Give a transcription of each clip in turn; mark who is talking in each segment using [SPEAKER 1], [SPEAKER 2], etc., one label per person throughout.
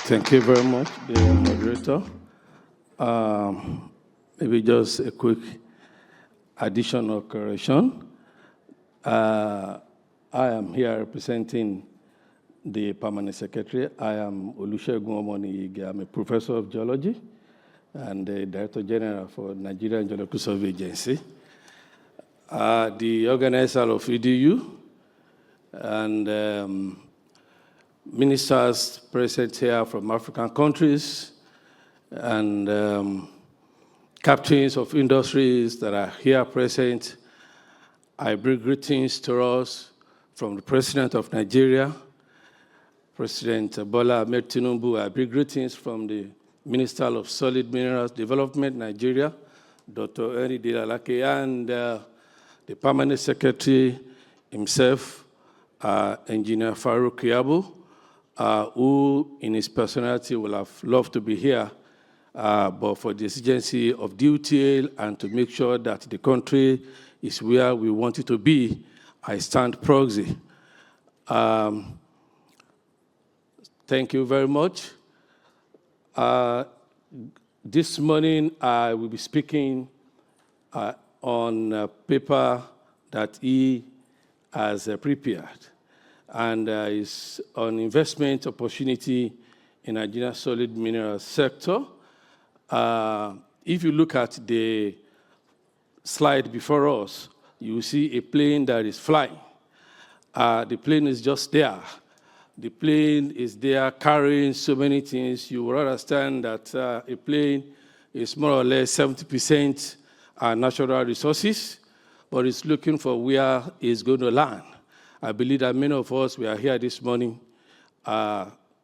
[SPEAKER 1] Thank you very much, the moderator. Maybe just a quick addition or correction. I am here representing the Permanent Secretary. I am Olusegun Omoniyi. I'm a professor of geology and the Director General for Nigerian Geological Survey Agency. The organizer of EDU and ministers present here from African countries and captains of industries that are here present. I bring greetings to us from the President of Nigeria, President Bola Ahmed Tinubu. I bring greetings from the Minister of Solid Minerals Development, Nigeria, Dr. Engr Dilalake, and the Permanent Secretary himself, Engineer Faruk Yabo, who in his personality will have loved to be here, but for the exigency of duty and to make sure that the country is where we want it to be, I stand proxy. Thank you very much. This morning, I will be speaking on a paper that he has prepared, and is on investment opportunity in Nigeria's solid mineral sector. If you look at the slide before us, you will see a plane that is flying. The plane is just there. The plane is there carrying so many things. You will understand that a plane is more or less 70% natural resources, but it's looking for where it's going to land. I believe that many of us, we are here this morning,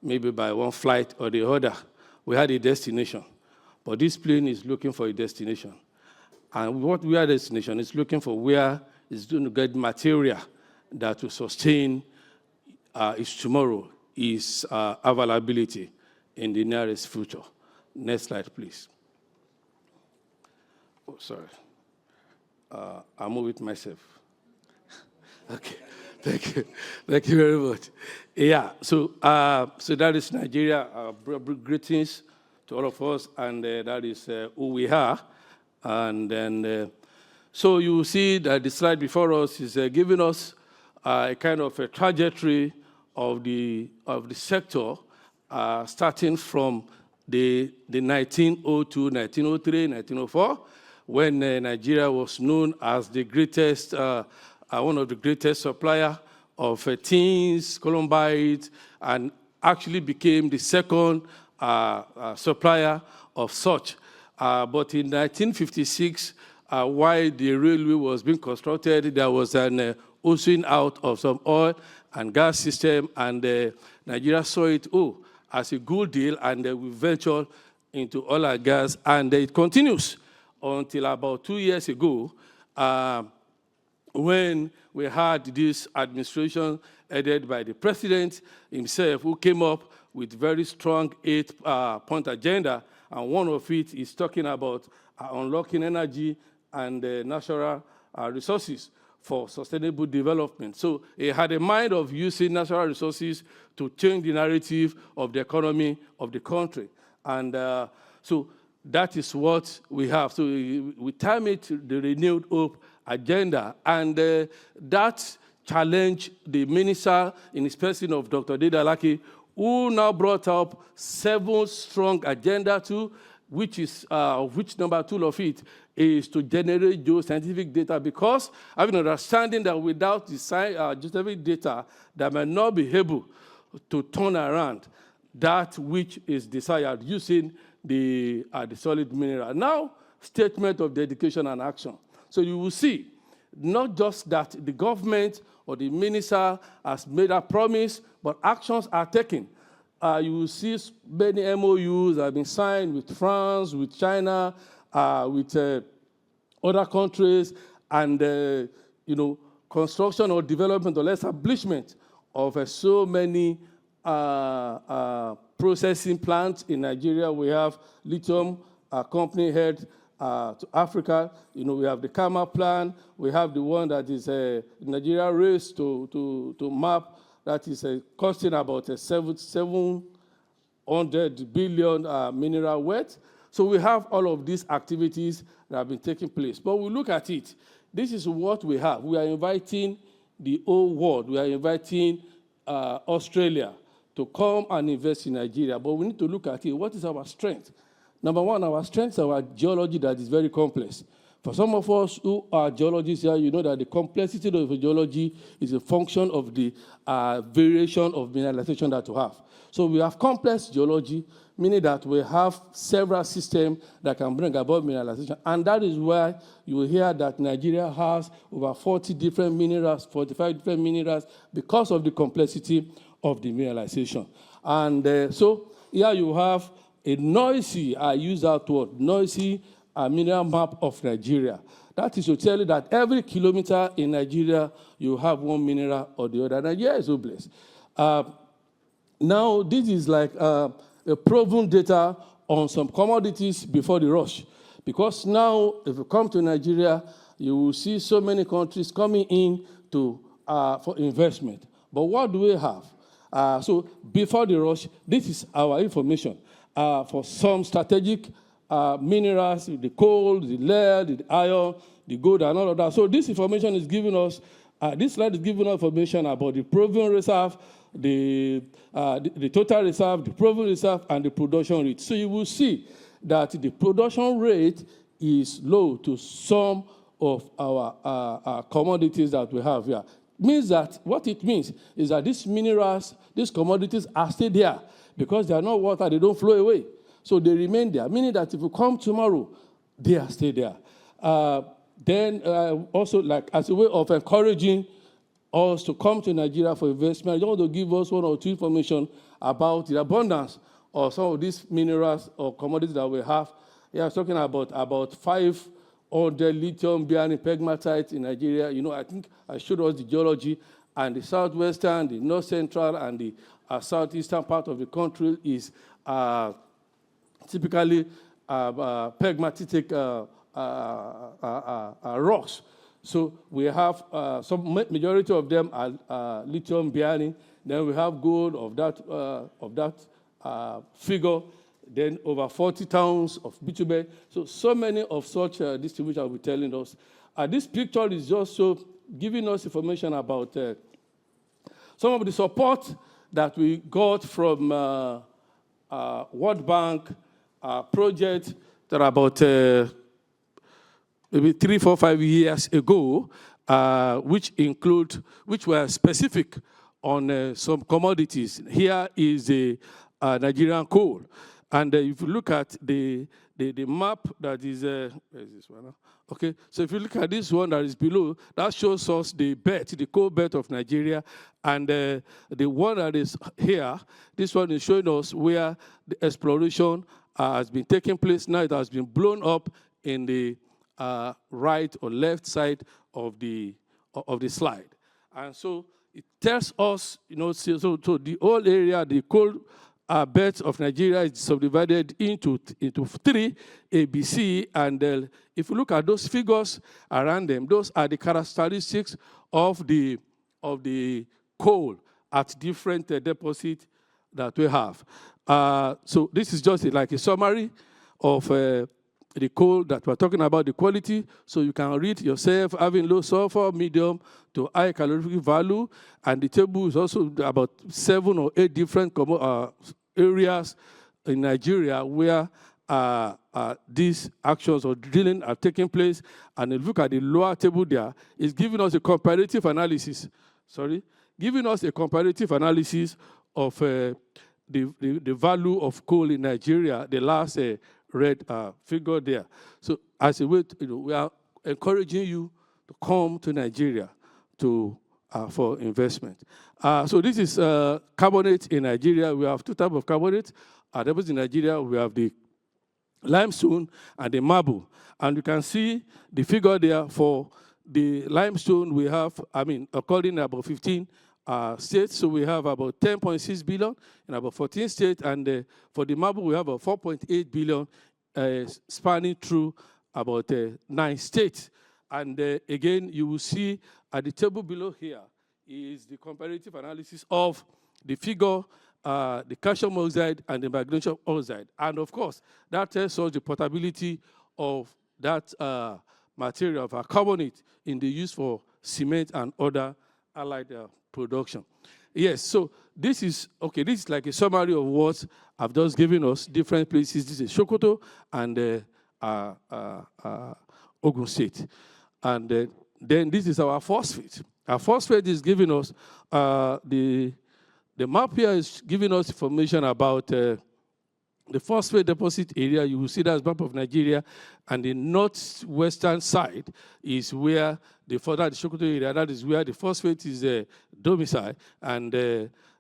[SPEAKER 1] maybe by one flight or the other. We had a destination, but this plane is looking for a destination. And what we are destination is looking for where it's going to get material that will sustain its tomorrow, its availability in the nearest future. Next slide, please. Oh, sorry. I'll move it myself. Okay. Thank you. Thank you very much. Yeah, so that is Nigeria. Greetings to all of us, and that is who we are. And then, so you see that the slide before us is giving us a kind of a trajectory of the sector, starting from the 1902, 1903, 1904, when Nigeria was known as the greatest, one of the greatest supplier of tins, columbites, and actually became the second supplier of such. But in 1956, while the railway was being constructed, there was an oozing out of some oil and gas system, and Nigeria saw it as a good deal, and we ventured into oil and gas, and it continues until about 2 years ago, when we had this administration headed by the president himself, who came up with very strong 8-point agenda, and one of it is talking about unlocking energy and natural resources for sustainable development. So he had a mind of using natural resources to change the narrative of the economy of the country. And so that is what we have. So we term it the Renewed Hope Agenda. And that challenged the minister in his person of Dr. Dilalake, who now brought up 7 strong agenda too, which is which number 2 of it is to generate geoscientific data, because I have an understanding that without the geoscientific data, that may not be able to turn around that which is desired using the solid mineral. Now, statement of dedication and action. So you will see, not just that the government or the minister has made a promise, but actions are taken. You will see many MOUs have been signed with France, with China, with other countries, and construction or development or establishment of so many processing plants in Nigeria. We have lithium company head to Africa. We have the Kama plan. We have the one that is Nigeria race to map that is costing about $7 100 billion mineral wealth. So we have all of these activities that have been taking place. But we look at it. This is what we have. We are inviting the whole world. We are inviting Australia to come and invest in Nigeria. But we need to look at it. What is our strength? Number one, our strength is our geology that is very complex. For some of us who are geologists here, you know that the complexity of the geology is a function of the variation of mineralization that we have. So we have complex geology, meaning that we have several systems that can bring about mineralization. And that is why you will hear that Nigeria has over 40 different minerals, 45 different minerals, because of the complexity of the mineralization. And so here you have a noisy, I use that word, noisy mineral map of Nigeria. That is to tell you that every kilometer in Nigeria, you have one mineral or the other. Nigeria is so blessed. Now, this is like a proven data on some commodities before the rush. Because now, if you come to Nigeria, you will see so many countries coming in for investment. But what do we have? So before the rush, this is our information. For some strategic minerals, the coal, the lead, the iron, the gold, and all of that. So this information is giving us, this slide is giving us information about the proven reserve, the total reserve, the proven reserve, and the production rate. So you will see that the production rate is low to some of our commodities that we have here. Means that what it means is that these minerals, these commodities are still there because they are not water, they don't flow away. So they remain there, meaning that if you come tomorrow, they are still there. Then also, like as a way of encouraging us to come to Nigeria for investment, I just want to give us one or two information about the abundance of some of these minerals or commodities that we have. Yeah, I was talking about 500 lithium-bearing pegmatites in Nigeria. You know, I think I showed us the geology, and the southwestern, the north central, and the southeastern part of the country is typically pegmatitic rocks. So we have some majority of them are lithium bearing. Then we have gold of that figure. Then over 40 tons of bitumen. So many of such distribution will be telling us. This picture is just so giving us information about some of the support that we got from World Bank project that about maybe 3, 4, 5 years ago, which were specific on some commodities. Here is the Nigerian coal. And if you look at the map that is, where is this one? Okay, so if you look at this one that is below, that shows us the belt, the coal belt of Nigeria. And the one that is here, this one is showing us where the exploration has been taking place. Now it has been blown up in the right or left side of the slide. And so it tells us, you know, so the whole area, the coal belt of Nigeria is subdivided into 3 ABC, and if you look at those figures around them, those are the characteristics of the coal at different deposits that we have. So this is just like a summary of the coal that we're talking about, the quality, so you can read yourself, having low sulfur, medium to high calorific value, and the table is also about 7 or 8 different areas in Nigeria where these actions or drilling are taking place. And if you look at the lower table there, it's giving us a comparative analysis, giving us a comparative analysis of the value of coal in Nigeria, the last red figure there. So as a way, we are encouraging you to come to Nigeria for investment. So this is carbonate in Nigeria. We have 2 types of carbonate. In Nigeria, we have the limestone and the marble. And you can see the figure there for the limestone. We have, according to about 15 states, so we have about 10.6 billion in about 14 states. And for the marble, we have about 4.8 billion spanning through about 9 states. And again, you will see at the table below here is the comparative analysis of the figure the calcium oxide and the magnesium oxide. And of course, that tells us the portability of that material of our carbonate in the use for cement and other allied production. Yes, so this is like a summary of what I've just given us, different places. This is Sokoto and Ogun State. And then this is our phosphate. Our phosphate is giving us, the map here is giving us information about the phosphate deposit area. You will see that's map of Nigeria, and the northwestern side is where the Sokoto area, that is where the phosphate is domiciled, and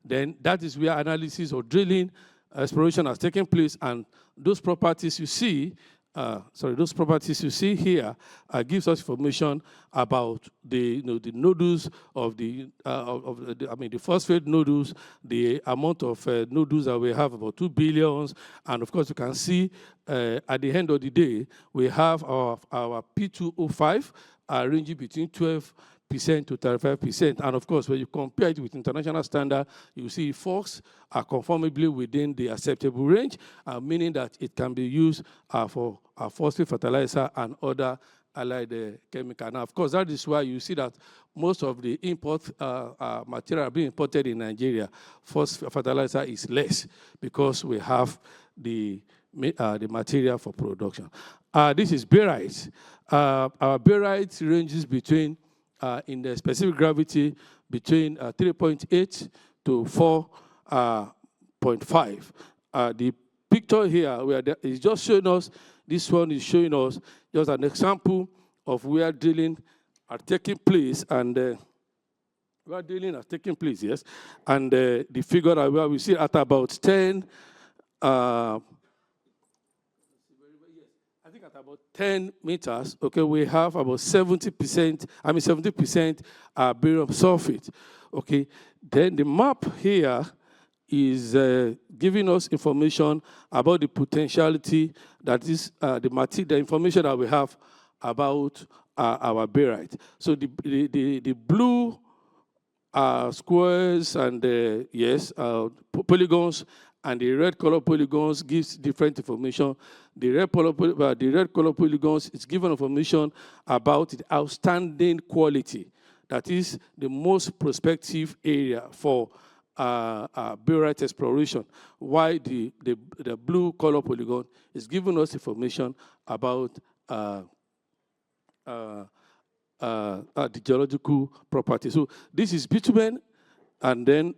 [SPEAKER 1] then that is where analysis or drilling exploration has taken place, and those properties you see, those properties you see here gives us information about the nodules of the phosphate nodules, the amount of nodules that we have, about 2 billion, and of course you can see at the end of the day we have our P2O5 ranging between 12% to 35%. And of course, when you compare it with international standard, you see FOX are conformably within the acceptable range, meaning that it can be used for phosphate fertilizer and other allied chemical. Now, of course, that is why you see that most of the import material being imported in Nigeria, phosphate fertilizer is less because we have the material for production. This is barite. Our barite ranges between in the specific gravity between 3.8 to 4.5. The picture here is just showing us, this one is showing us just an example of where drilling are taking place, and where drilling are taking place, yes. And the figure where we see at about 10, I think at about 10 meters, okay, we have about 70% barium sulfate, okay. Then the map here is giving us information about the potentiality, that is the information that we have about our barite. So the blue squares and polygons, and the red color polygons gives different information. The red color polygons is given information about the outstanding quality. That is the most prospective area for barite exploration. While the blue color polygon is giving us information about the geological properties. So this is bitumen, and then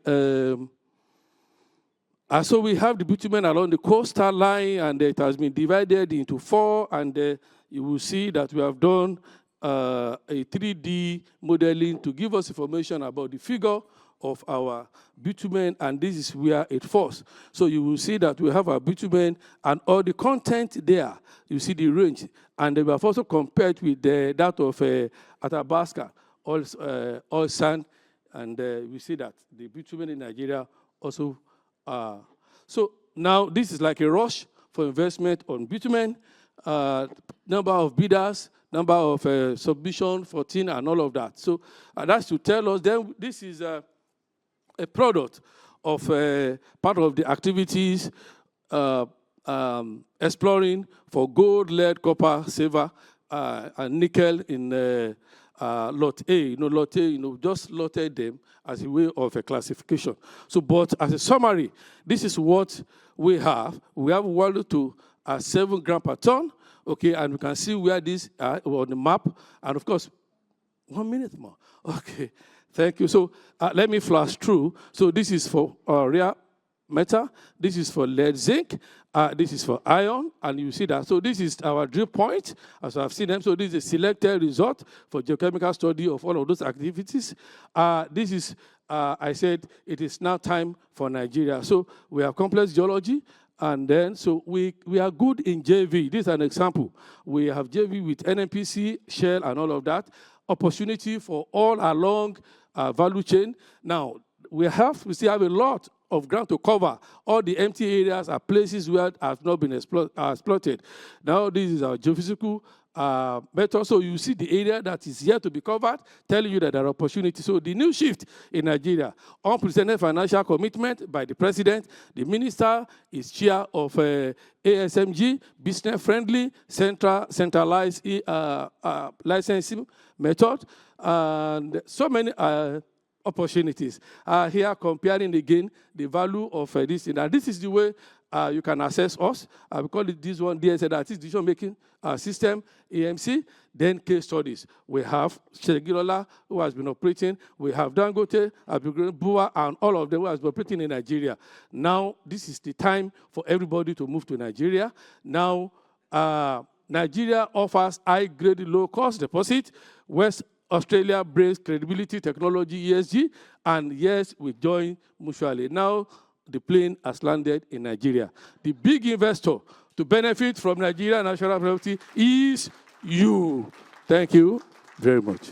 [SPEAKER 1] so we have the bitumen along the coastal line, and it has been divided into 4, and you will see that we have done a 3D modeling to give us information about the figure of our bitumen, and this is where it falls. So you will see that we have our bitumen and all the content there. You see the range, and we have also compared with that of Athabasca, oil sand, and we see that the bitumen in Nigeria also. So now this is like a rush for investment on bitumen, number of bidders, number of submission, 14, and all of that. So that's to tell us. Then this is a product of part of the activities exploring for gold, lead, copper, silver, and nickel in Lot A. Lot A, just lotted them as a way of a classification. So, but as a summary, this is what we have. We have 1 to 7 grams per ton, okay, and we can see where these are on the map. And of course, 1 minute more. Okay, thank you. So let me flash through. So this is for rare metal. This is for lead, zinc. This is for iron, and you see that. So this is our drill point, as I've seen them. So this is a selected result for geochemical study of all of those activities. This is, I said, it is now time for Nigeria. So we have complex geology, and then so we are good in JV. This is an example. We have JV with NNPC, Shell, and all of that. Opportunity for all along value chain. Now, we still have a lot of ground to cover. All the empty areas are places where have not been exploited. Now, this is our geophysical method. So you see the area that is yet to be covered, telling you that there are opportunities. So the new shift in Nigeria, unprecedented financial commitment by the president. The minister is chair of ASMG, business-friendly, centralized licensing method, and so many opportunities. Here, comparing again the value of this. And this is the way you can access us. We call it this one, DSA, that is decision-making system, AMC. Then case studies. We have Shegilola, who has been operating. We have Dangote, Bua, and all of them who has been operating in Nigeria. Now, this is the time for everybody to move to Nigeria. Now, Nigeria offers high-grade, low-cost deposit. West Australia brings credibility, technology, ESG, and yes, we join mutually. Now, the plane has landed in Nigeria. The big investor to benefit from Nigeria national property is you. Thank you very much.